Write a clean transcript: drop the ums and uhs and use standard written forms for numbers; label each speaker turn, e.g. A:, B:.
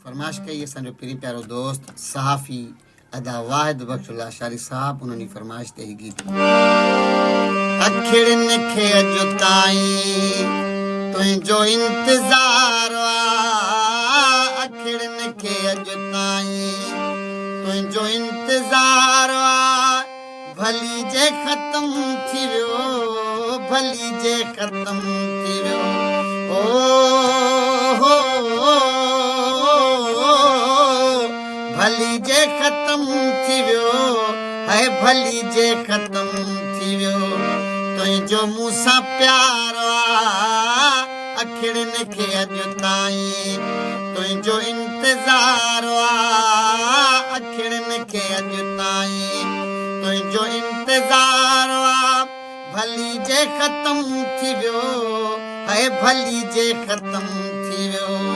A: फरमाइश कई असांजो पहिरीं प्यारो दोस्त सहाफ़ी अदा वाहिद बख्शुल्ला शारी साहब उन्होंने फरमाइश ते ही गीत अखिड़न खे अॼु ताईं तुंहिंजो इंतज़ार अखिड़न खे अॼु ताईं तुंहिंजो इंतज़ार भली जे ख़त्म थी वियो भली जे ख़त्म थी वियो ओ भली जे ख़त्म थी वियो है भली जे ख़त्म थी वियो तुंहिंजो मूंसां प्यार अखिड़न खे अॼु ताईं तुंहिंजो इंतज़ार अखिड़न खे अॼु ताईं तुंहिंजो इंतज़ार भली जे ख़त्म थी वियो है भली जे ख़त्म थी वियो